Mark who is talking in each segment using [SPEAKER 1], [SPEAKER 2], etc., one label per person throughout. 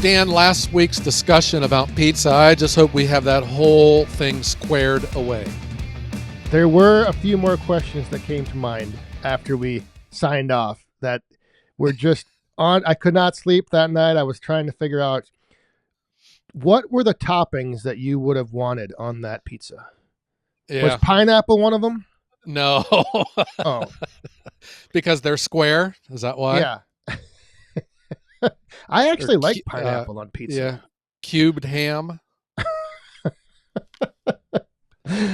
[SPEAKER 1] Dan, last week's discussion about pizza, I just hope we have that whole thing squared away.
[SPEAKER 2] There were a few more questions that came to mind after we signed off that were just on. I could not sleep that night. I was trying to figure out what were the toppings that you would have wanted on that pizza.
[SPEAKER 1] Yeah.
[SPEAKER 2] Was pineapple one of them?
[SPEAKER 1] No.
[SPEAKER 2] Oh,
[SPEAKER 1] Because they're square? Is that why?
[SPEAKER 2] yeah. I actually
[SPEAKER 1] Or
[SPEAKER 2] like pineapple on pizza.
[SPEAKER 1] Yeah. Cubed ham.
[SPEAKER 2] And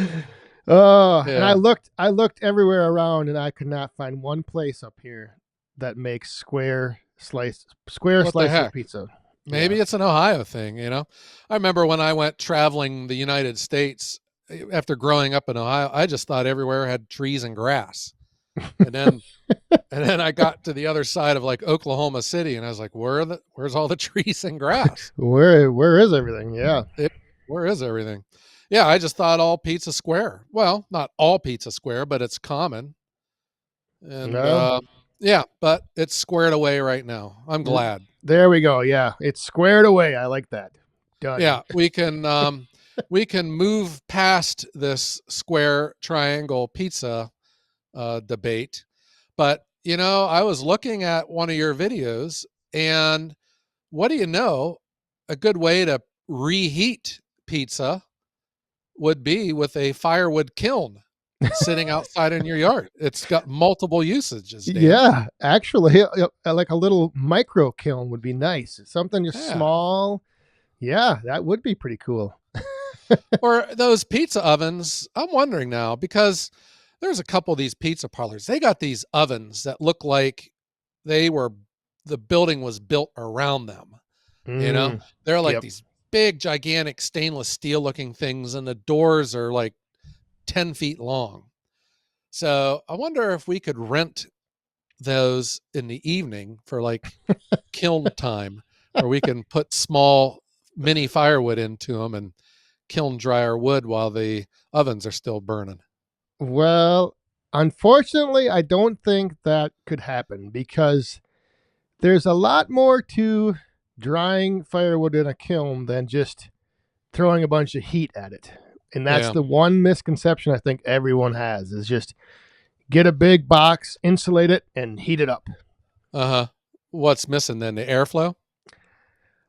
[SPEAKER 1] Yeah.
[SPEAKER 2] I looked everywhere around, and I could not find one place up here that makes square slices of pizza.
[SPEAKER 1] Maybe it's an Ohio thing, you know? I remember when I went traveling the United States after growing up in Ohio, I just thought everywhere had trees and grass. And then I got to the other side of like Oklahoma City and I was like, where's all the trees and grass?
[SPEAKER 2] Where is everything? Yeah.
[SPEAKER 1] Where is everything? Yeah, I just thought all pizza square. Well, not all pizza square, but it's common. And
[SPEAKER 2] No.
[SPEAKER 1] yeah, but it's squared away right now. I'm glad.
[SPEAKER 2] There we go. Yeah, it's squared away. I like that. Done.
[SPEAKER 1] Yeah, we can move past this square triangle pizza debate. But you know, I was looking at one of your videos, and what do you know? A good way to reheat pizza would be with a firewood kiln sitting outside in your yard. It's got multiple usages, Dan.
[SPEAKER 2] Yeah, actually, like a little micro kiln would be nice. Something just
[SPEAKER 1] Yeah.
[SPEAKER 2] small. Yeah, that would be pretty cool.
[SPEAKER 1] Or those pizza ovens. I'm wondering now because there's a couple of these pizza parlors. They got these ovens that look like the building was built around them. You know, they're like
[SPEAKER 2] Yep.
[SPEAKER 1] these big, gigantic stainless steel looking things, and the doors are like 10 feet long. So I wonder if we could rent those in the evening for like kiln time, where we can put small mini firewood into them and kiln dry our wood while the ovens are still burning.
[SPEAKER 2] Well, unfortunately, I don't think that could happen because there's a lot more to drying firewood in a kiln than just throwing a bunch of heat at it. And that's
[SPEAKER 1] Yeah.
[SPEAKER 2] the one misconception I think everyone has is just get a big box, insulate it, and heat it up.
[SPEAKER 1] What's missing then? The airflow?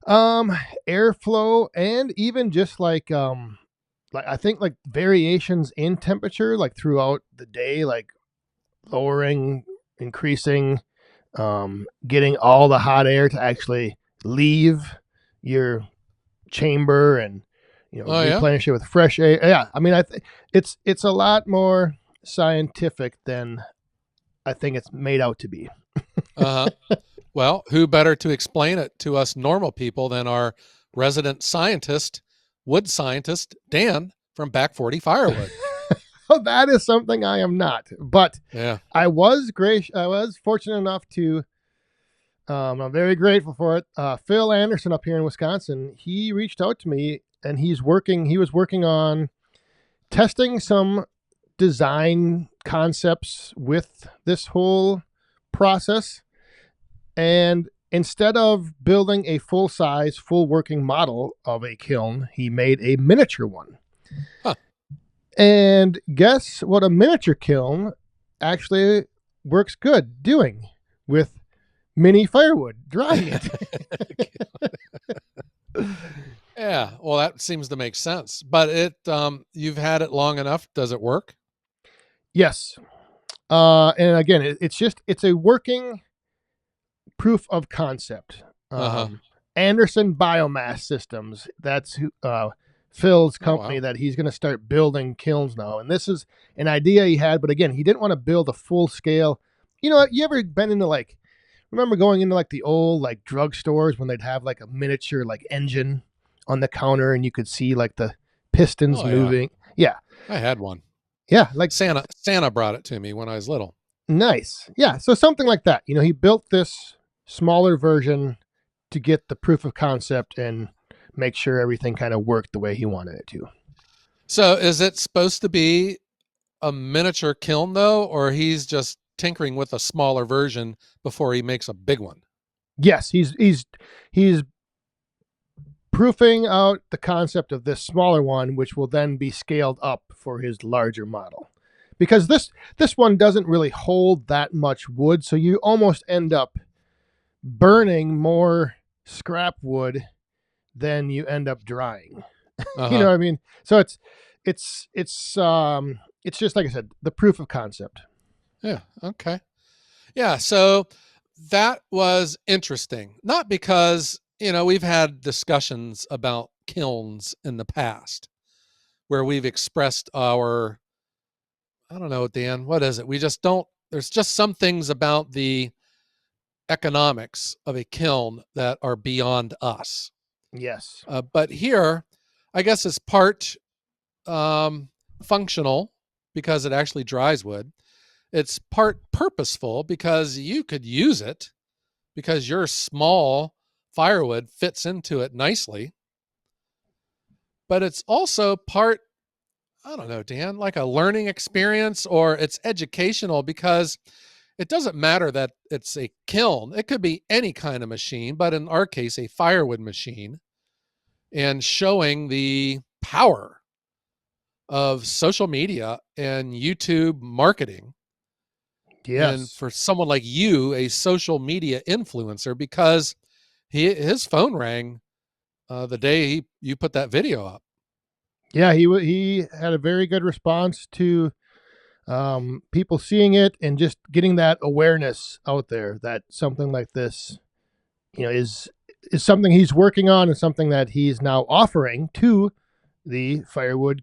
[SPEAKER 2] Airflow and even just like I think like variations in temperature, like throughout the day, like lowering, increasing, getting all the hot air to actually leave your chamber and replenish it with fresh air. Yeah, I mean, it's a lot more scientific than I think it's made out to be.
[SPEAKER 1] Well, who better to explain it to us normal people than our resident scientist, wood scientist, Dan from Back 40 Firewood.
[SPEAKER 2] Oh, that is something I am not, but
[SPEAKER 1] yeah,
[SPEAKER 2] I was fortunate enough to. I'm very grateful for it. Phil Anderson up here in Wisconsin, he reached out to me and he was working on testing some design concepts with this whole process. And instead of building a full-size, full working model of a kiln, he made a miniature one.
[SPEAKER 1] Huh.
[SPEAKER 2] And guess what a miniature kiln actually works good doing with mini firewood, drying it.
[SPEAKER 1] Yeah, well, that seems to make sense. But you've had it long enough. Does it work?
[SPEAKER 2] Yes. And again, it's a working proof of concept. Anderson Biomass Systems. That's Phil's company that he's going to start building kilns now. And this is an idea he had, but again, he didn't want to build a full scale. You know, you ever been into remember going into like the old like drugstores when they'd have like a miniature like engine on the counter and you could see like the pistons moving? Yeah.
[SPEAKER 1] I had one.
[SPEAKER 2] Yeah, like
[SPEAKER 1] Santa brought it to me when I was little.
[SPEAKER 2] Nice. Yeah, so something like that. You know, he built this smaller version to get the proof of concept and make sure everything kind of worked the way he wanted it to.
[SPEAKER 1] So is it supposed to be a miniature kiln though, or he's just tinkering with a smaller version before he makes a big one?
[SPEAKER 2] Yes, he's proofing out the concept of this smaller one, which will then be scaled up for his larger model. Because this one doesn't really hold that much wood, so you almost end up burning more scrap wood than you end up drying. You know
[SPEAKER 1] Uh-huh.
[SPEAKER 2] what I mean? So it's just like I said, the proof of concept.
[SPEAKER 1] Yeah. Okay. Yeah. So that was interesting. Not because, we've had discussions about kilns in the past where we've expressed our, I don't know, Dan, what is it? We just don't, there's just some things about the economics of a kiln that are beyond us.
[SPEAKER 2] Yes.
[SPEAKER 1] But here, I guess it's part um, functional because it actually dries wood. It's part purposeful because you could use it because your small firewood fits into it nicely. But it's also part, I don't know, Dan, like a learning experience, or it's educational because it doesn't matter that it's a kiln. It could be any kind of machine, but in our case, a firewood machine, and showing the power of social media and YouTube marketing. And
[SPEAKER 2] Yes.
[SPEAKER 1] for someone like you, a social media influencer, because his phone rang the day you put that video up.
[SPEAKER 2] Yeah, he had a very good response to people seeing it and just getting that awareness out there that something like this, is something he's working on and something that he's now offering to the firewood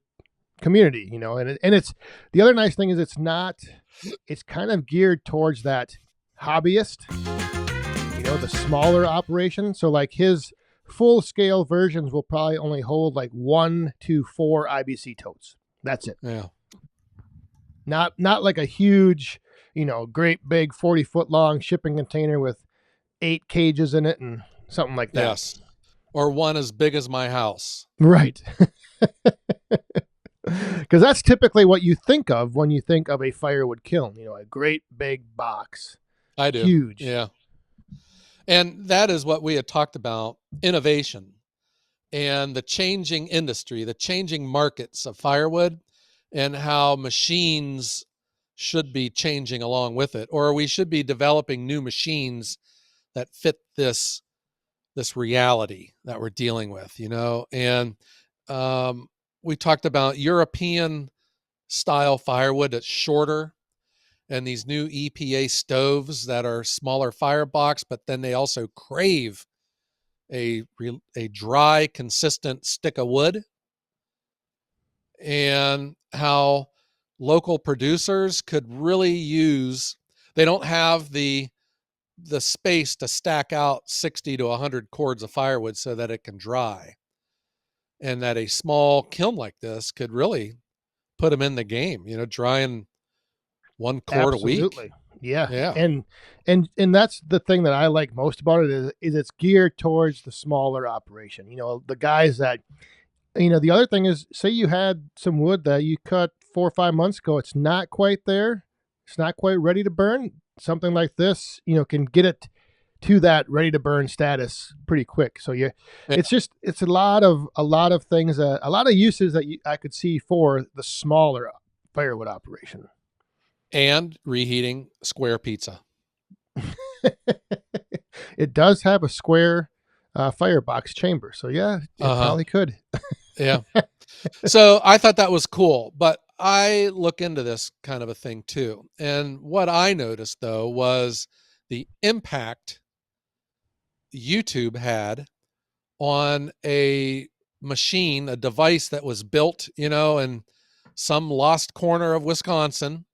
[SPEAKER 2] community. And it's the other nice thing is it's kind of geared towards that hobbyist, the smaller operation. So like his full scale versions will probably only hold like 1 to 4 IBC totes. That's it.
[SPEAKER 1] Yeah.
[SPEAKER 2] Not like a huge, great big 40-foot long shipping container with 8 cages in it and something like that.
[SPEAKER 1] Yes. Or one as big as my house.
[SPEAKER 2] Right. Because that's typically what you think of when you think of a firewood kiln, a great big box.
[SPEAKER 1] I do.
[SPEAKER 2] Huge.
[SPEAKER 1] Yeah. And that is what we had talked about, innovation and the changing industry, the changing markets of firewood, and how machines should be changing along with it, or we should be developing new machines that fit this reality that we're dealing with, and we talked about European style firewood that's shorter, and these new EPA stoves that are smaller firebox, but then they also crave a dry, consistent stick of wood, and how local producers could really use. They don't have the space to stack out 60 to 100 cords of firewood so that it can dry, and that a small kiln like this could really put them in the game. Drying 1 cord a week.
[SPEAKER 2] Absolutely. Yeah.
[SPEAKER 1] Yeah.
[SPEAKER 2] And that's the thing that I like most about it is it's geared towards the smaller operation. The guys that the other thing is, say you had some wood that you cut 4 or 5 months ago, it's not quite there. It's not quite ready to burn. Something like this, can get it to that ready to burn status pretty quick. So
[SPEAKER 1] Yeah.
[SPEAKER 2] it's a lot of things, a lot of uses that I could see for the smaller firewood operation.
[SPEAKER 1] And reheating square pizza.
[SPEAKER 2] It does have a square firebox chamber, so yeah, it
[SPEAKER 1] Uh-huh.
[SPEAKER 2] probably could.
[SPEAKER 1] Yeah. So I thought that was cool, but I look into this kind of a thing too. And what I noticed though was the impact YouTube had on a machine, a device that was built, in some lost corner of Wisconsin.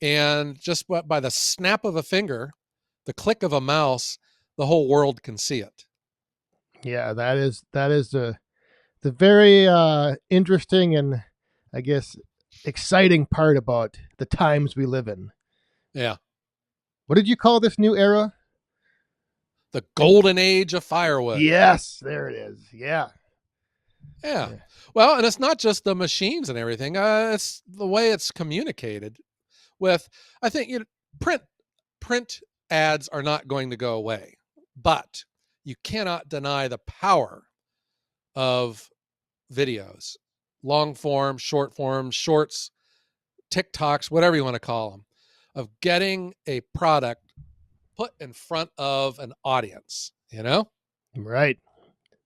[SPEAKER 1] And just by the snap of a finger, the click of a mouse, the whole world can see it.
[SPEAKER 2] Yeah, that is the very interesting and, I guess, exciting part about the times we live in.
[SPEAKER 1] Yeah.
[SPEAKER 2] What did you call this new era?
[SPEAKER 1] The golden age of firewood.
[SPEAKER 2] Yes, there it is. Yeah.
[SPEAKER 1] Yeah.
[SPEAKER 2] Yeah.
[SPEAKER 1] Well, and it's not just the machines and everything. It's the way it's communicated with. I think print ads are not going to go away, but you cannot deny the power of videos, long form, shorts, TikToks, whatever you want to call them, of getting a product put in front of an audience, you know?
[SPEAKER 2] Right.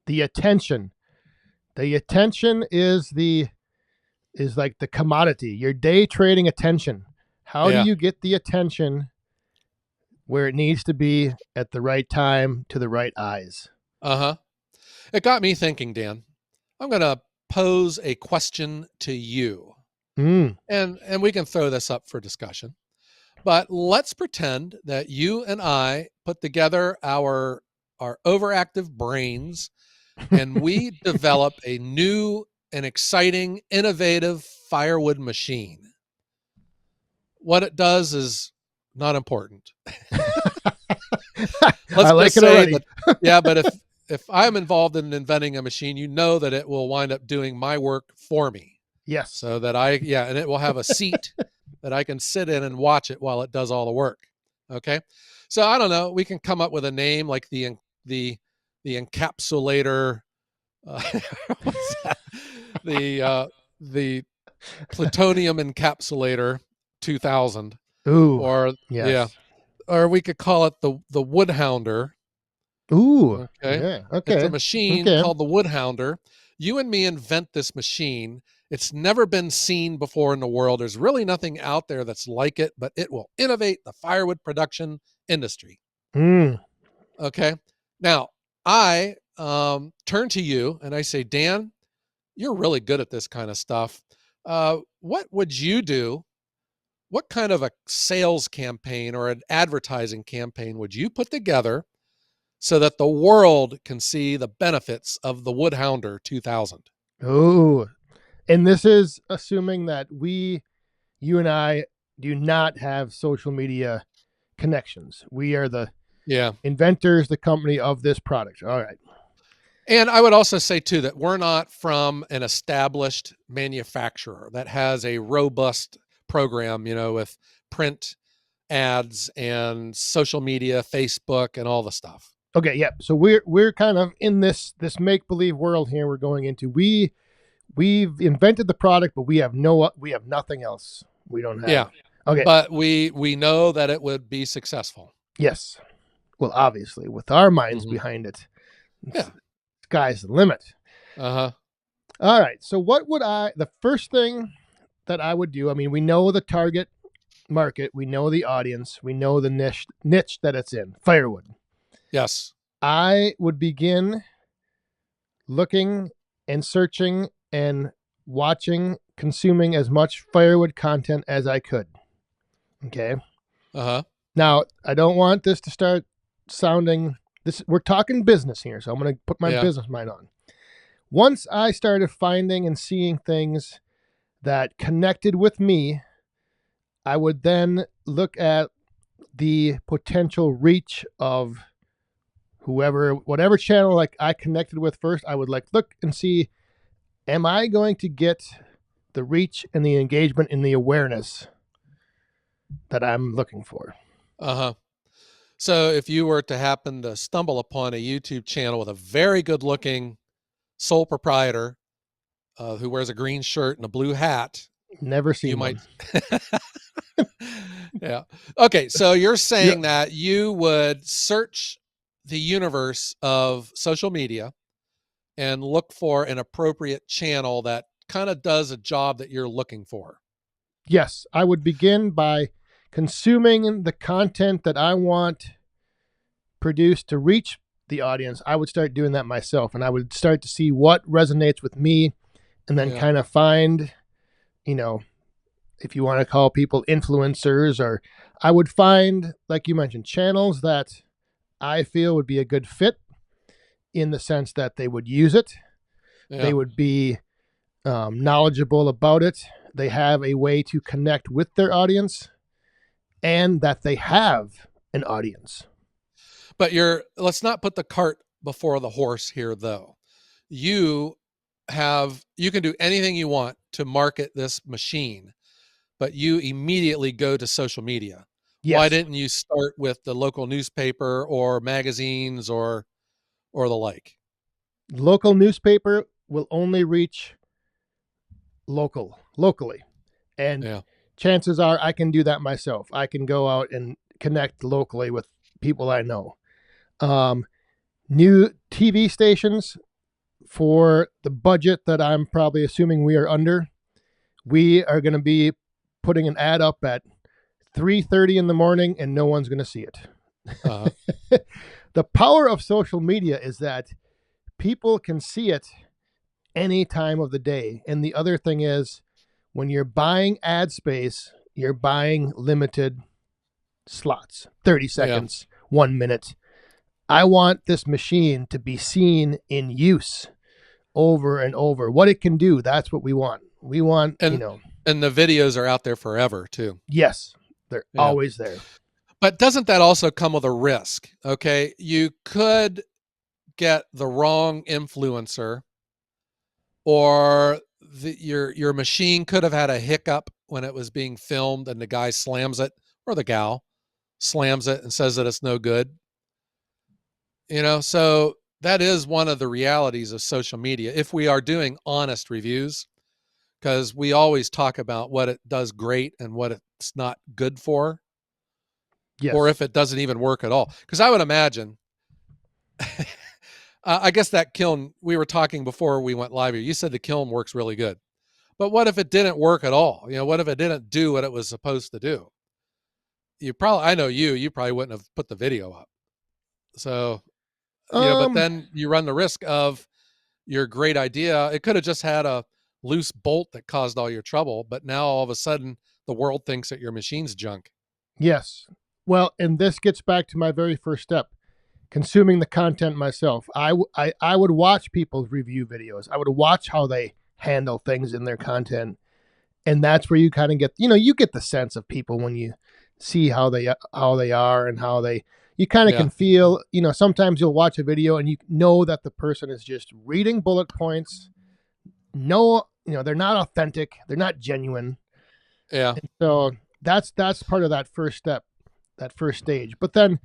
[SPEAKER 2] The attention. The attention is like the commodity. You're day trading attention. How do
[SPEAKER 1] Yeah.
[SPEAKER 2] you get the attention where it needs to be at the right time to the right eyes?
[SPEAKER 1] Uh-huh. It got me thinking, Dan. I'm going to pose a question to you.
[SPEAKER 2] Mm.
[SPEAKER 1] And we can throw this up for discussion. But let's pretend that you and I put together our overactive brains and we develop a new and exciting, innovative firewood machine. What it does is not important.
[SPEAKER 2] I
[SPEAKER 1] Let's
[SPEAKER 2] like
[SPEAKER 1] just
[SPEAKER 2] it
[SPEAKER 1] say
[SPEAKER 2] already.
[SPEAKER 1] that, yeah, but if I'm involved in inventing a machine, you know that it will wind up doing my work for me.
[SPEAKER 2] Yes.
[SPEAKER 1] So that and it will have a seat that I can sit in and watch it while it does all the work. Okay. So I don't know. We can come up with a name like the the encapsulator. Uh, what's that? The plutonium encapsulator 2000,
[SPEAKER 2] Ooh.
[SPEAKER 1] or yeah,
[SPEAKER 2] Yes.
[SPEAKER 1] or we could call it the woodhounder.
[SPEAKER 2] Ooh.
[SPEAKER 1] Okay.
[SPEAKER 2] Yeah.
[SPEAKER 1] It's a
[SPEAKER 2] Okay.
[SPEAKER 1] machine
[SPEAKER 2] Okay.
[SPEAKER 1] called the woodhounder. You and me invent this machine. It's never been seen before in the world. There's really nothing out there that's like it, but it will innovate the firewood production industry.
[SPEAKER 2] Mm.
[SPEAKER 1] Okay. Now, I turn to you and I say, Dan, you're really good at this kind of stuff. What would you do? What kind of a sales campaign or an advertising campaign would you put together so that the world can see the benefits of the Woodhounder 2000?
[SPEAKER 2] Ooh. And this is assuming that you and I, do not have social media connections. We are the
[SPEAKER 1] Yeah.
[SPEAKER 2] inventors, the company of this product. All right.
[SPEAKER 1] And I would also say, too, that we're not from an established manufacturer that has a robust program, with print ads and social media, Facebook, and all the stuff.
[SPEAKER 2] Okay, yeah. So we're kind of in this make believe world here. We're going into we've invented the product, but we have nothing else. We don't have.
[SPEAKER 1] Yeah.
[SPEAKER 2] Okay.
[SPEAKER 1] But we know that it would be successful.
[SPEAKER 2] Yes. Well, obviously, with our minds
[SPEAKER 1] Hmm.
[SPEAKER 2] behind it,
[SPEAKER 1] Yeah.
[SPEAKER 2] sky's the limit.
[SPEAKER 1] Uh-huh.
[SPEAKER 2] All right. So what would the first thing that I would do? I mean, we know the target market, we know the audience, we know the niche that it's in, firewood.
[SPEAKER 1] Yes.
[SPEAKER 2] I would begin looking and searching and watching, consuming as much firewood content as I could. Okay.
[SPEAKER 1] Uh-huh.
[SPEAKER 2] Now, I don't want this to start sounding this. We're talking business here, so I'm going to put my
[SPEAKER 1] Yeah.
[SPEAKER 2] business mind on. Once I started finding and seeing things that connected with me, I would then look at the potential reach of whatever channel like I connected with first. I would look and see, am I going to get the reach and the engagement and the awareness that I'm looking for?
[SPEAKER 1] Uh-huh. So if you were to happen to stumble upon a YouTube channel with a very good looking sole proprietor who wears a green shirt and a blue hat,
[SPEAKER 2] Never
[SPEAKER 1] you
[SPEAKER 2] seen
[SPEAKER 1] might.
[SPEAKER 2] one.
[SPEAKER 1] Yeah. Okay. So you're
[SPEAKER 2] Yeah.
[SPEAKER 1] saying that you would search the universe of social media and look for an appropriate channel that kind of does a job that you're looking for.
[SPEAKER 2] Yes, I would begin by consuming the content that I want produced to reach the audience. I would start doing that myself, and I would start to see what resonates with me, and then
[SPEAKER 1] Yeah.
[SPEAKER 2] kind of find, you know, if you want to call people influencers, or I would find, like you mentioned, channels that I feel would be a good fit in the sense that they would use it, they
[SPEAKER 1] Yeah.
[SPEAKER 2] would be knowledgeable about it, they have a way to connect with their audience, and that they have an audience.
[SPEAKER 1] But let's not put the cart before the horse here, though. You you can do anything you want to market this machine, but you immediately go to social media. Why
[SPEAKER 2] Yes.
[SPEAKER 1] didn't you start with the local newspaper or magazines or the like?
[SPEAKER 2] Local newspaper will only reach locally, and
[SPEAKER 1] Yeah.
[SPEAKER 2] chances are I can do that myself. I can go out and connect locally with people I know. Um, New TV stations, for the budget that I'm probably assuming we are under, we are going to be putting an ad up at 3:30 in the morning, and no one's going to see it.
[SPEAKER 1] Uh,
[SPEAKER 2] The power of social media is that people can see it any time of the day. And the other thing is, when you're buying ad space, you're buying limited slots, 30
[SPEAKER 1] yeah.
[SPEAKER 2] seconds, 1 minute. I want this machine to be seen in use over and over. What it can do, that's what we want. We want,
[SPEAKER 1] And and the videos are out there forever too.
[SPEAKER 2] yes, they're
[SPEAKER 1] Yeah.
[SPEAKER 2] always there.
[SPEAKER 1] But doesn't that also come with a risk? Okay. You could get the wrong influencer, or your machine could have had a hiccup when it was being filmed and the guy slams it, or the gal slams it and says that it's no good. So that is one of the realities of social media. If we are doing honest reviews, because we always talk about what it does great and what it's not good for, or
[SPEAKER 2] Yes.
[SPEAKER 1] if it doesn't even work at all. Because I would imagine, I guess that kiln, we were talking before we went live here, you said the kiln works really good. But what if it didn't work at all? What if it didn't do what it was supposed to do? I know you probably wouldn't have put the video up. So, but
[SPEAKER 2] Um,
[SPEAKER 1] then you run the risk of your great idea. It could have just had a loose bolt that caused all your trouble, but now all of a sudden the world thinks that your machine's junk.
[SPEAKER 2] yes. Well, and this gets back to my very first step, consuming the content myself. I would watch people's review videos. I would watch how they handle things in their content. And that's where you kind of get, you get the sense of people when you see how they are and how they, you kind of
[SPEAKER 1] Yeah.
[SPEAKER 2] can feel, sometimes you'll watch a video and you know that the person is just reading bullet points. No, they're not authentic, they're not genuine.
[SPEAKER 1] Yeah.
[SPEAKER 2] So that's part of that first step, that first stage. But then,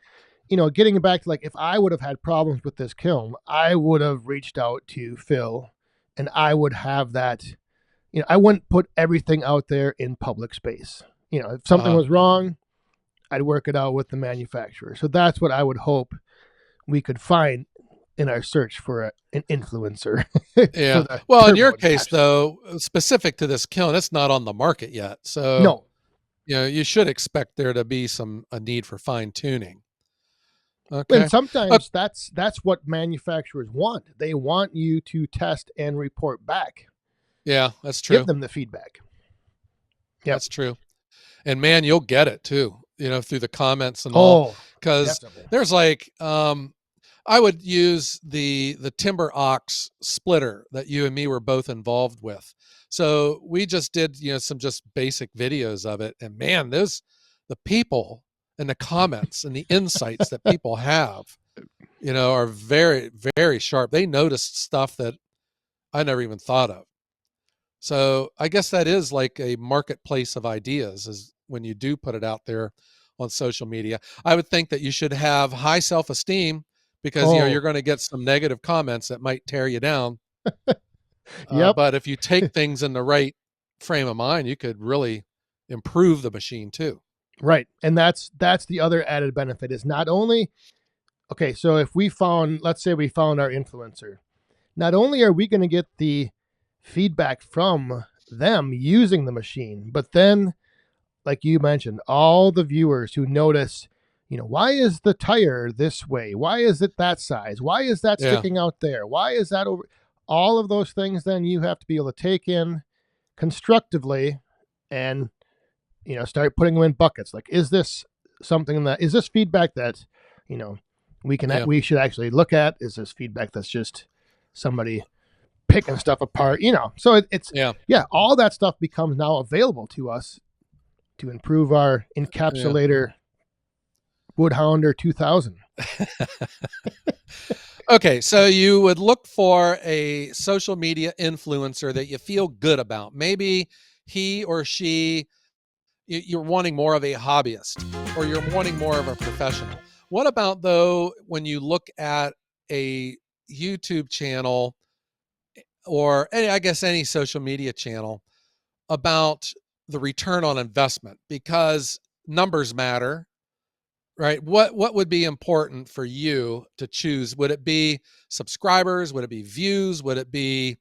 [SPEAKER 2] getting back to, like, if I would have had problems with this kiln, I would have reached out to Phil, and I would have that. I wouldn't put everything out there in public space. If something
[SPEAKER 1] Uh-huh.
[SPEAKER 2] was wrong, I'd work it out with the manufacturer. So that's what I would hope we could find in our search for an influencer. For
[SPEAKER 1] Yeah.
[SPEAKER 2] the
[SPEAKER 1] Well, in
[SPEAKER 2] turbo
[SPEAKER 1] your case,
[SPEAKER 2] attachment.
[SPEAKER 1] though, specific to this kiln, it's not on the market yet. So,
[SPEAKER 2] No.
[SPEAKER 1] you should expect there to be a need for fine tuning.
[SPEAKER 2] And
[SPEAKER 1] Okay.
[SPEAKER 2] sometimes that's what manufacturers want. They want you to test and report back.
[SPEAKER 1] Yeah, that's
[SPEAKER 2] Give
[SPEAKER 1] true.
[SPEAKER 2] them the feedback. Yep.
[SPEAKER 1] That's true. And man, you'll get it too, through the comments and all.
[SPEAKER 2] Oh,
[SPEAKER 1] Because
[SPEAKER 2] definitely.
[SPEAKER 1] there's I would use the timber ox splitter that you and me were both involved with. So we just did, some just basic videos of it. And man, the people and the comments and the insights that people have, are very, very sharp. They noticed stuff that I never even thought of. So I guess that is like a marketplace of ideas, is when you do put it out there on social media. I would think that you should have high self-esteem, because
[SPEAKER 2] Oh,
[SPEAKER 1] you're going to get some negative comments that might tear you down.
[SPEAKER 2] yep.
[SPEAKER 1] But if you take things in the right frame of mind, you could really improve the machine too.
[SPEAKER 2] Right. And that's the other added benefit is not only, okay, so if let's say we found our influencer, not only are we going to get the feedback from them using the machine, but then, like you mentioned, all the viewers who notice, why is the tire this way? Why is it that size? Why is that
[SPEAKER 1] Yeah,
[SPEAKER 2] sticking out there? Why is that over? All of those things then you have to be able to take in constructively and, start putting them in buckets. Like, is this is this feedback that, you know,
[SPEAKER 1] yeah,
[SPEAKER 2] we should actually look at? Is this feedback that's just somebody picking stuff apart? So it's,
[SPEAKER 1] yeah,
[SPEAKER 2] yeah, all that stuff becomes now available to us to improve our
[SPEAKER 1] yeah.
[SPEAKER 2] encapsulator Woodhounder 2000.
[SPEAKER 1] Okay, so you would look for a social media influencer that you feel good about. Maybe he or she, you're wanting more of a hobbyist, or you're wanting more of a professional. What about, though, when you look at a YouTube channel, or I guess any social media channel, about the return on investment, because numbers matter, right? What would be important for you to choose? Would it be subscribers? Would it be views? Would it be,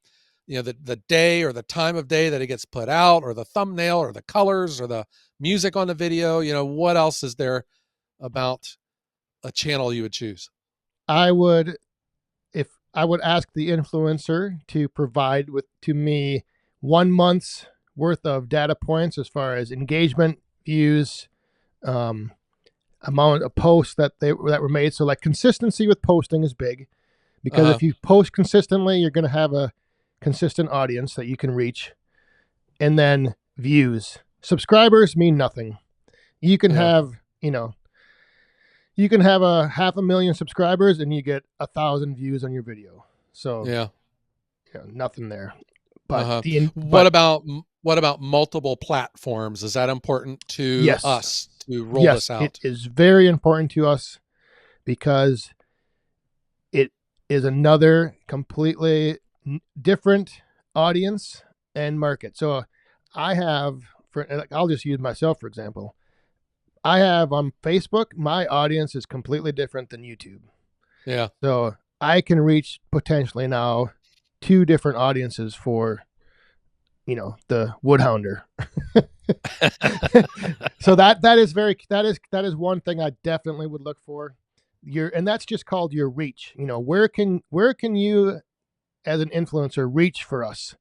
[SPEAKER 1] the day or the time of day that it gets put out, or the thumbnail, or the colors, or the music on the video? What else is there about a channel you would choose?
[SPEAKER 2] I would, if I would ask the influencer to provide with to me 1 month's worth of data points as far as engagement, views, um, amount of posts that were made. So like consistency with posting is big, because
[SPEAKER 1] Uh-huh.
[SPEAKER 2] if you post consistently, you're going to have a consistent audience that you can reach. And then views, subscribers mean nothing. You can
[SPEAKER 1] Yeah.
[SPEAKER 2] have, you can have a 500,000 subscribers and you get 1,000 views on your video. So
[SPEAKER 1] Yeah.
[SPEAKER 2] nothing there. But
[SPEAKER 1] Uh-huh.
[SPEAKER 2] the
[SPEAKER 1] What
[SPEAKER 2] but
[SPEAKER 1] about what about multiple platforms? Is that important to
[SPEAKER 2] yes,
[SPEAKER 1] us to roll
[SPEAKER 2] yes,
[SPEAKER 1] this
[SPEAKER 2] it
[SPEAKER 1] out?
[SPEAKER 2] is very important to us because it is another completely different audience and market. So I have, for like, I'll just use myself for example. I have on Facebook, my audience is completely different than YouTube.
[SPEAKER 1] Yeah.
[SPEAKER 2] So I can reach potentially now two different audiences for, the woodhounder. So that is one thing I definitely would look for. And that's just called your reach. Where can you as an influencer reach for us?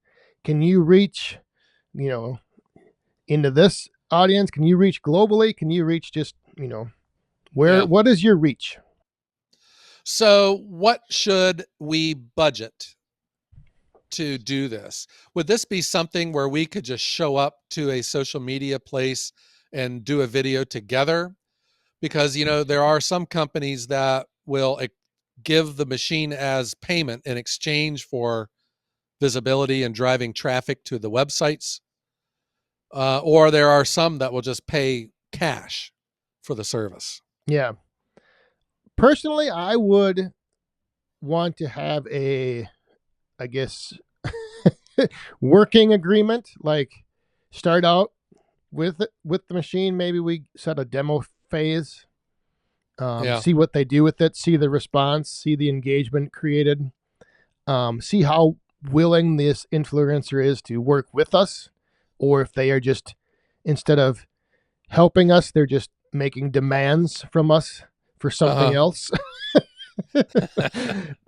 [SPEAKER 2] Can you reach, you know, into this audience? Can you reach globally? Can you reach just,
[SPEAKER 1] Yeah.
[SPEAKER 2] what is your reach?
[SPEAKER 1] So, what should we budget to do this? Would this be something where we could just show up to a social media place and do a video together? Because, there are some companies that will give the machine as payment in exchange for visibility and driving traffic to the websites. Or there are some that will just pay cash for the service.
[SPEAKER 2] Yeah. Personally, I would want to have a, I guess, working agreement. Like, start out with the machine. Maybe we set a demo phase,
[SPEAKER 1] Yeah.
[SPEAKER 2] see what they do with it, see the response, see the engagement created, see how willing this influencer is to work with us, or if they are just, instead of helping us, they're just making demands from us for something
[SPEAKER 1] Uh-huh.
[SPEAKER 2] else.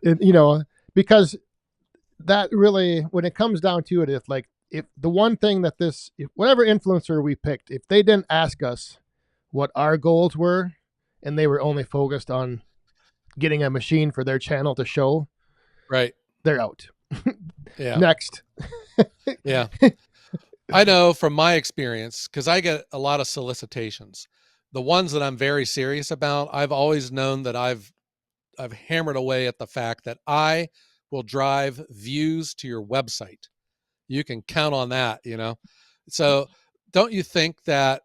[SPEAKER 2] And, because that really, when it comes down to it, if the one thing that if whatever influencer we picked, if they didn't ask us what our goals were, and they were only focused on getting a machine for their channel to show,
[SPEAKER 1] Right.
[SPEAKER 2] they're out.
[SPEAKER 1] Yeah.
[SPEAKER 2] Next.
[SPEAKER 1] Yeah. I know from my experience, because I get a lot of solicitations. The ones that I'm very serious about, I've always known that I've hammered away at the fact that I will drive views to your website. You can count on that. So don't you think that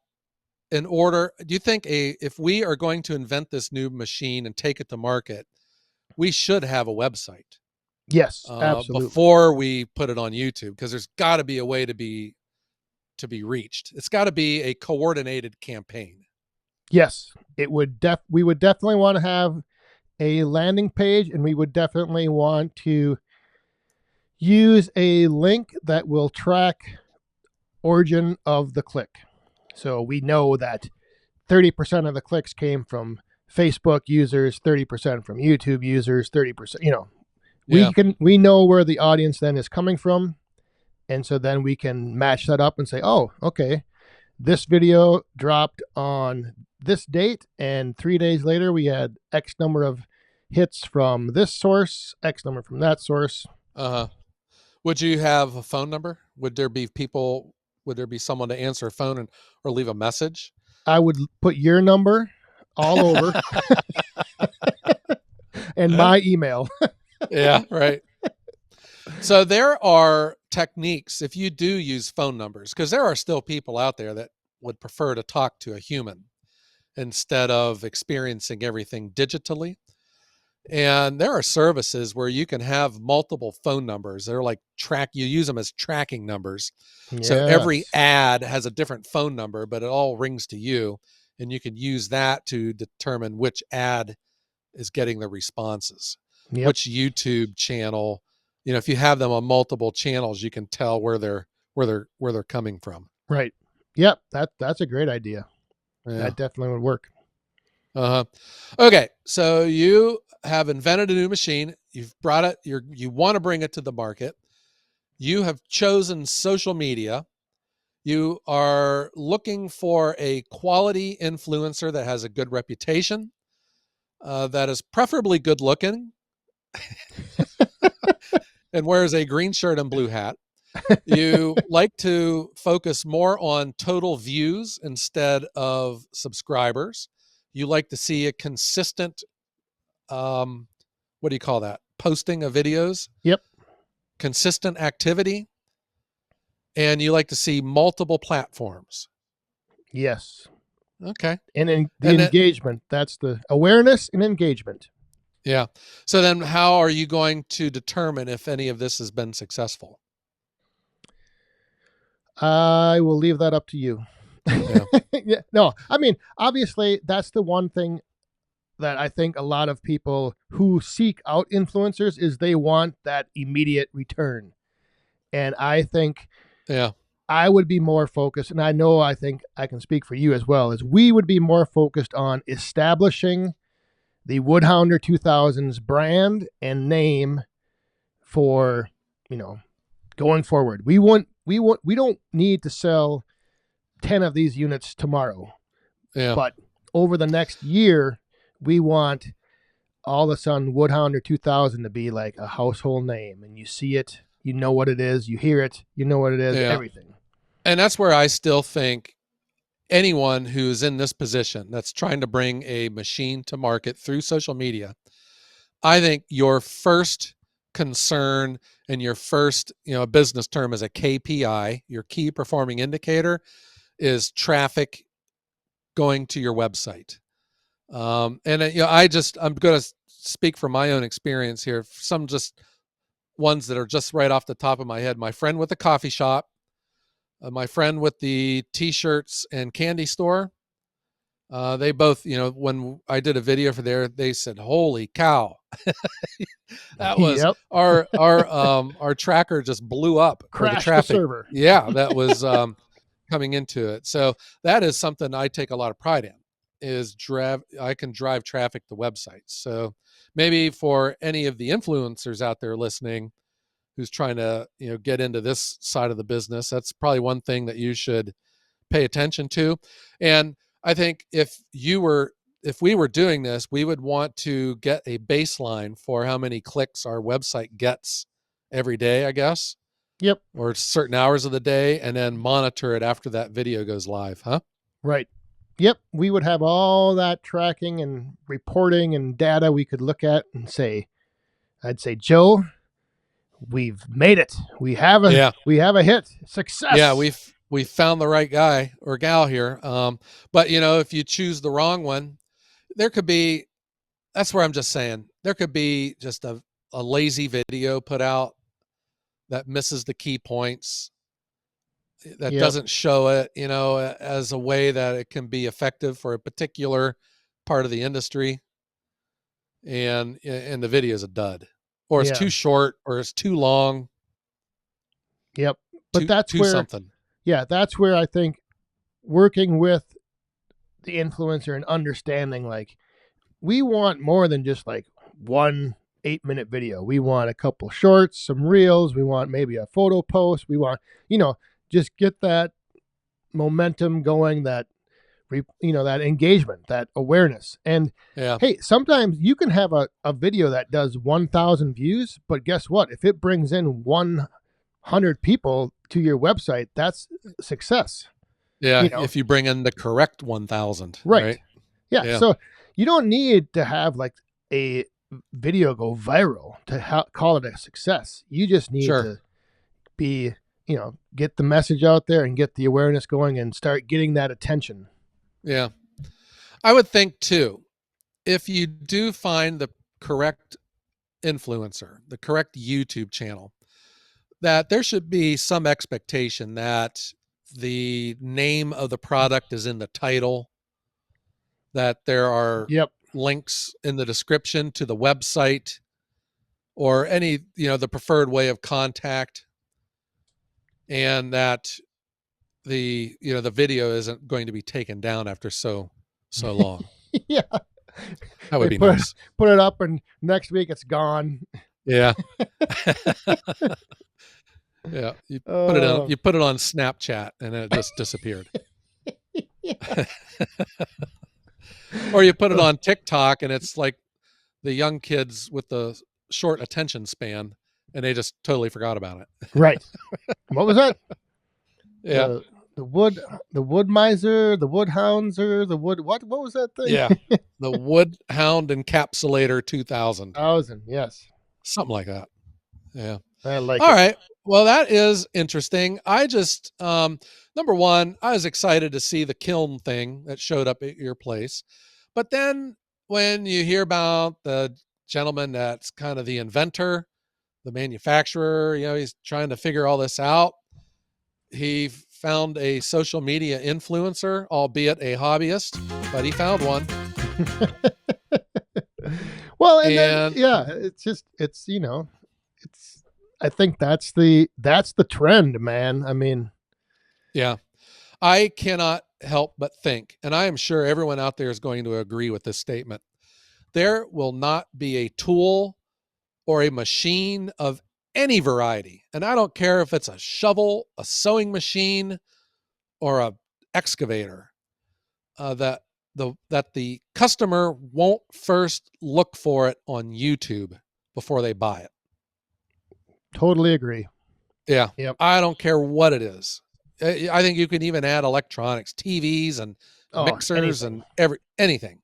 [SPEAKER 1] do you think if we are going to invent this new machine and take it to market, we should have a website
[SPEAKER 2] Yes, absolutely.
[SPEAKER 1] before we put it on YouTube? Because there's got to be a way to be reached. It's got to be a coordinated campaign.
[SPEAKER 2] Yes, we would definitely want to have a landing page, and we would definitely want to use a link that will track origin of the click. So we know that 30% of the clicks came from Facebook users, 30% from YouTube users, 30%,
[SPEAKER 1] Yeah.
[SPEAKER 2] we know where the audience then is coming from. And so then we can match that up and say, oh, okay, this video dropped on this date, and 3 days later we had X number of hits from this source, X number from that source.
[SPEAKER 1] Uh-huh. Would you have a phone number? Would there be someone to answer a phone or leave a message?
[SPEAKER 2] I would put your number all over and my email.
[SPEAKER 1] Yeah, right. So there are techniques if you do use phone numbers, because there are still people out there that would prefer to talk to a human instead of experiencing everything digitally. And there are services where you can have multiple phone numbers. They're like you use them as tracking numbers. So every
[SPEAKER 2] Yes.
[SPEAKER 1] ad has a different phone number, but it all rings to you. And you can use that to determine which ad is getting the responses,
[SPEAKER 2] Yep.
[SPEAKER 1] which YouTube channel, if you have them on multiple channels, you can tell where they're coming from.
[SPEAKER 2] Right. Yep. That's a great idea.
[SPEAKER 1] Yeah.
[SPEAKER 2] That definitely would work.
[SPEAKER 1] Uh-huh. Okay, so you have invented a new machine. You've brought it. You want to bring it to the market. You have chosen social media. You are looking for a quality influencer that has a good reputation, that is preferably good looking, and wears a green shirt and blue hat. You like to focus more on total views instead of subscribers. You like to see a consistent, what do you call that? Posting of videos,
[SPEAKER 2] Yep.
[SPEAKER 1] consistent activity, and you like to see multiple platforms.
[SPEAKER 2] Yes.
[SPEAKER 1] Okay.
[SPEAKER 2] And then the
[SPEAKER 1] And then,
[SPEAKER 2] engagement. That's the awareness and engagement.
[SPEAKER 1] yeah. So then how are you going to determine if any of this has been successful?
[SPEAKER 2] I will leave that up to you.
[SPEAKER 1] Yeah.
[SPEAKER 2] Yeah. No, I mean, obviously, that's the one thing that I think a lot of people who seek out influencers is they want that immediate return. And I think
[SPEAKER 1] Yeah.
[SPEAKER 2] I would be more focused, and I think I can speak for you as well, is we would be more focused on establishing the Woodhounder 2000s brand and name for, you know, going forward. We don't need to sell 10 of these units tomorrow,
[SPEAKER 1] Yeah.
[SPEAKER 2] but over the next year, we want all of a sudden Woodhounder 2000 to be like a household name, and you see it, you know what it is, you hear it, you know what it is,
[SPEAKER 1] Yeah.
[SPEAKER 2] everything.
[SPEAKER 1] And that's where I still think anyone who's in this position that's trying to bring a machine to market through social media, I think your first concern and your first, business term is a KPI, your key performing indicator, is traffic going to your website. And I'm going to speak from my own experience here. Some just ones that are just right off the top of my head. My friend with the coffee shop, my friend with the t-shirts and candy store. They both, when I did a video for there, they said, "Holy cow!" That was
[SPEAKER 2] Yep.
[SPEAKER 1] our tracker just blew up for the
[SPEAKER 2] Crash the
[SPEAKER 1] traffic.
[SPEAKER 2] server.
[SPEAKER 1] Yeah, that was coming into it. So that is something I take a lot of pride in. I can drive traffic to websites. So maybe for any of the influencers out there listening, who's trying to get into this side of the business, that's probably one thing that you should pay attention to. And I think if we were doing this, we would want to get a baseline for how many clicks our website gets every day, I guess,
[SPEAKER 2] Yep.
[SPEAKER 1] or certain hours of the day, and then monitor it after that video goes live, huh?
[SPEAKER 2] Right. Yep. We would have all that tracking and reporting and data we could look at and say, I'd say, Joe, we've made it.
[SPEAKER 1] Yeah.
[SPEAKER 2] We have a hit.
[SPEAKER 1] Yeah,
[SPEAKER 2] Success.
[SPEAKER 1] we found the right guy or gal here. But if you choose the wrong one, there could be, that's where I'm just saying, there could be just a lazy video put out that misses the key points, that
[SPEAKER 2] Yep.
[SPEAKER 1] doesn't show it, as a way that it can be effective for a particular part of the industry, and the video is a dud, or it's
[SPEAKER 2] Yeah.
[SPEAKER 1] too short, or it's too long,
[SPEAKER 2] Yep. But
[SPEAKER 1] too something.
[SPEAKER 2] that's where I think working with the influencer and understanding, like, we want more than just like one 8-minute video. We want a couple shorts, some reels. We want maybe a photo post. We want, just get that momentum going, that, that engagement, that awareness. And
[SPEAKER 1] Yeah.
[SPEAKER 2] hey, sometimes you can have a video that does 1,000 views, but guess what? If it brings in 100 people to your website, that's success.
[SPEAKER 1] Yeah, if you bring in the correct 1,000,
[SPEAKER 2] Right.
[SPEAKER 1] right?
[SPEAKER 2] Yeah.
[SPEAKER 1] Yeah.
[SPEAKER 2] So you don't need to have like a video go viral to call it a success. You just need
[SPEAKER 1] Sure.
[SPEAKER 2] to be, get the message out there and get the awareness going and start getting that attention.
[SPEAKER 1] Yeah. I would think too, if you do find correct influencer, the correct YouTube channel, that there should be some expectation that the name of the product is in the title, that there are
[SPEAKER 2] Yep.
[SPEAKER 1] links in the description to the website or any, the preferred way of contact, and that the video isn't going to be taken down after so long.
[SPEAKER 2] Yeah.
[SPEAKER 1] That would
[SPEAKER 2] They
[SPEAKER 1] be nice.
[SPEAKER 2] put it up, and next week it's gone.
[SPEAKER 1] Yeah. Yeah.
[SPEAKER 2] Oh.
[SPEAKER 1] You put it on Snapchat and it just disappeared.
[SPEAKER 2] Yeah.
[SPEAKER 1] Or you put it on TikTok and it's like the young kids with the short attention span and they just totally forgot about it.
[SPEAKER 2] Right. What was that?
[SPEAKER 1] Yeah.
[SPEAKER 2] The wood miser, the wood houndser, the wood what was that thing?
[SPEAKER 1] Yeah. The Wood Hound Encapsulator 2000.
[SPEAKER 2] 1,000, yes.
[SPEAKER 1] Something like that. Yeah.
[SPEAKER 2] I like
[SPEAKER 1] All
[SPEAKER 2] it.
[SPEAKER 1] right. Well, that is interesting. I just, number one, I was excited to see the kiln thing that showed up at your place. But then when you hear about the gentleman that's kind of the inventor, the manufacturer, he's trying to figure all this out. He found a social media influencer, albeit a hobbyist, but he found one.
[SPEAKER 2] Well, and then
[SPEAKER 1] And
[SPEAKER 2] yeah, it's I think that's the trend, man. I mean,
[SPEAKER 1] yeah, I cannot help but think, and I am sure everyone out there is going to agree with this statement, there will not be a tool or a machine of any variety. And I don't care if it's a shovel, a sewing machine, or a excavator, that the customer won't first look for it on YouTube before they buy it.
[SPEAKER 2] totally agree.
[SPEAKER 1] Yeah.
[SPEAKER 2] Yep.
[SPEAKER 1] I don't care what it is. I think you can even add electronics, TVs and mixers
[SPEAKER 2] Anything.
[SPEAKER 1] and anything.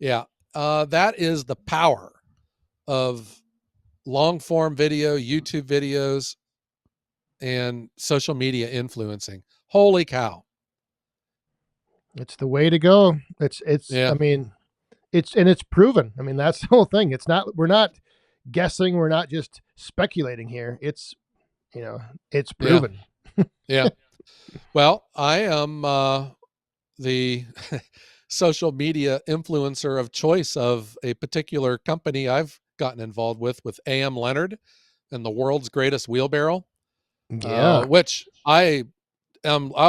[SPEAKER 1] Yeah. That is the power of long form video, YouTube videos, and social media influencing. Holy cow.
[SPEAKER 2] It's the way to go. I
[SPEAKER 1] Yeah.
[SPEAKER 2] mean, it's proven. I mean, that's the whole thing. We're not guessing, we're not just speculating here. It's
[SPEAKER 1] Yeah.
[SPEAKER 2] proven.
[SPEAKER 1] Yeah. Well, I am the social media influencer of choice of a particular company I've gotten involved with AM Leonard and the world's greatest wheelbarrow,
[SPEAKER 2] Yeah.
[SPEAKER 1] which I'll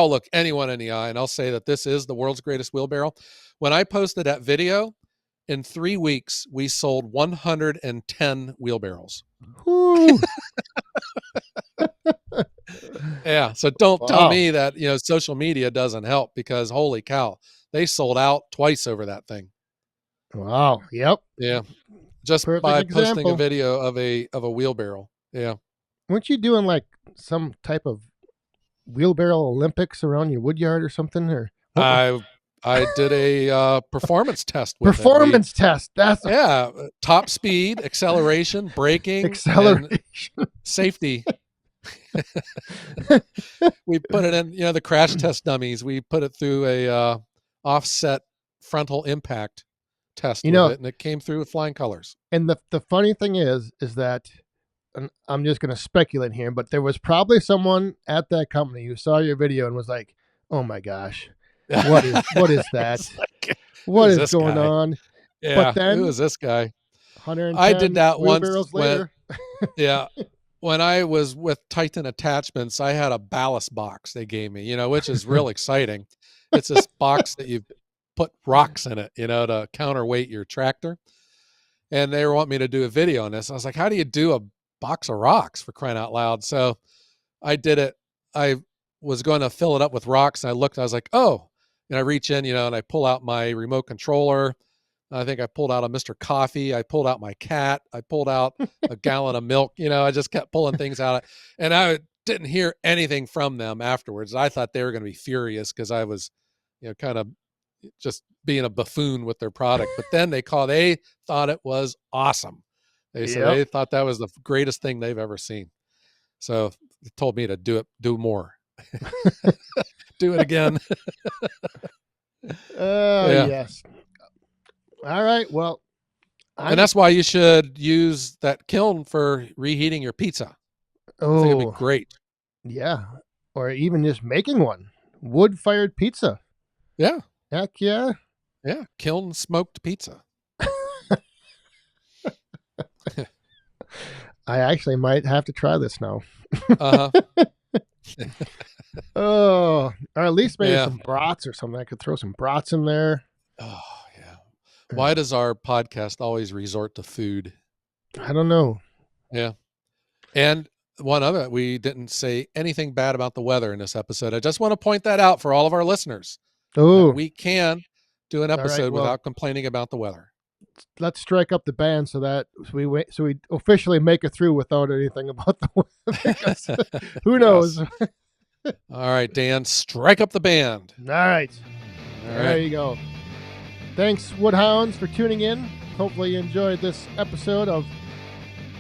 [SPEAKER 1] look anyone in the eye and I'll say that this is the world's greatest wheelbarrow. When I posted that video, in 3 weeks, we sold 110 wheelbarrows.
[SPEAKER 2] Whew.
[SPEAKER 1] Yeah. So don't tell
[SPEAKER 2] Wow.
[SPEAKER 1] me that, social media doesn't help, because holy cow, they sold out twice over that thing.
[SPEAKER 2] Wow. Yep.
[SPEAKER 1] Yeah. Just
[SPEAKER 2] Perfect
[SPEAKER 1] by posting a
[SPEAKER 2] example.
[SPEAKER 1] video of a wheelbarrow. Yeah.
[SPEAKER 2] Weren't you doing like some type of wheelbarrow Olympics around your wood yard or something? Or what?
[SPEAKER 1] I did a performance test with it.
[SPEAKER 2] Performance test. That's
[SPEAKER 1] Top speed, acceleration, braking, and
[SPEAKER 2] acceleration.
[SPEAKER 1] safety. We put it in, the crash test dummies. We put it through a offset frontal impact test
[SPEAKER 2] You
[SPEAKER 1] with
[SPEAKER 2] know,
[SPEAKER 1] it, and it came through with flying colors.
[SPEAKER 2] and the funny thing is that, and I'm just going to speculate here, but there was probably someone at that company who saw your video and was like, "Oh my gosh, what is that?
[SPEAKER 1] Like,
[SPEAKER 2] What
[SPEAKER 1] who's
[SPEAKER 2] is
[SPEAKER 1] this
[SPEAKER 2] going
[SPEAKER 1] guy?
[SPEAKER 2] on?" But
[SPEAKER 1] Yeah, who
[SPEAKER 2] then
[SPEAKER 1] is this guy? I did
[SPEAKER 2] 110
[SPEAKER 1] that once
[SPEAKER 2] wheelbarrows
[SPEAKER 1] when,
[SPEAKER 2] later.
[SPEAKER 1] yeah, when I was with Titan Attachments, I had a ballast box they gave me, which is real exciting. It's this box that you put rocks in it, to counterweight your tractor. And they want me to do a video on this. I was like, how do you do a box of rocks, for crying out loud? So I did it. I was going to fill it up with rocks. And I was like, oh, and I reach in, and I pull out my remote controller. I think I pulled out a Mr. Coffee. I pulled out my cat. I pulled out a gallon of milk. I just kept pulling things out. And I didn't hear anything from them afterwards. I thought they were going to be furious because I was, kind of just being a buffoon with their product. But then they thought it was awesome. They said
[SPEAKER 2] Yep.
[SPEAKER 1] they thought that was the greatest thing they've ever seen. So they told me to do more, do it again.
[SPEAKER 2] Oh
[SPEAKER 1] Yeah.
[SPEAKER 2] yes. All right. Well,
[SPEAKER 1] And that's why you should use that kiln for reheating your pizza. I think it'd be great.
[SPEAKER 2] Yeah. Or even just making one. Wood-fired pizza.
[SPEAKER 1] Yeah.
[SPEAKER 2] Heck yeah.
[SPEAKER 1] Yeah. Kiln smoked pizza.
[SPEAKER 2] I actually might have to try this now.
[SPEAKER 1] Uh-huh.
[SPEAKER 2] Oh, or at least maybe some brats or something. I could throw some brats in there.
[SPEAKER 1] Oh, yeah. Why does our podcast always resort to food?
[SPEAKER 2] I don't know.
[SPEAKER 1] Yeah. And one other, we didn't say anything bad about the weather in this episode. I just want to point that out for all of our listeners.
[SPEAKER 2] Oh,
[SPEAKER 1] we can do an episode without complaining about the weather.
[SPEAKER 2] Let's strike up the band so we officially make it through without anything about the weather. Who knows?
[SPEAKER 1] All right, Dan, strike up the band.
[SPEAKER 2] All right. There you go. Thanks, Woodhounds, for tuning in. Hopefully you enjoyed this episode of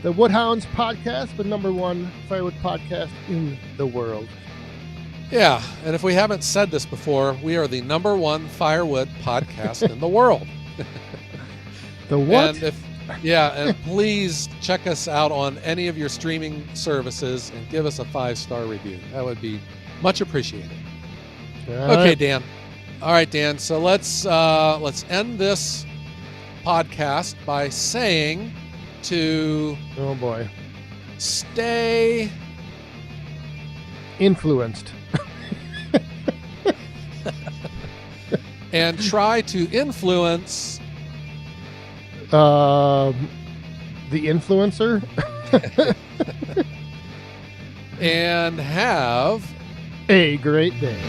[SPEAKER 2] the Woodhounds podcast, the #1 firewood podcast in the world.
[SPEAKER 1] Yeah, and if we haven't said this before, we are the #1 firewood podcast in the world.
[SPEAKER 2] The what?
[SPEAKER 1] And please check us out on any of your streaming services and give us a 5-star review. That would be much appreciated. Okay, Dan. All right, Dan. So let's end this podcast by saying to stay
[SPEAKER 2] influenced
[SPEAKER 1] and try to influence
[SPEAKER 2] the influencer
[SPEAKER 1] and have
[SPEAKER 2] a great day.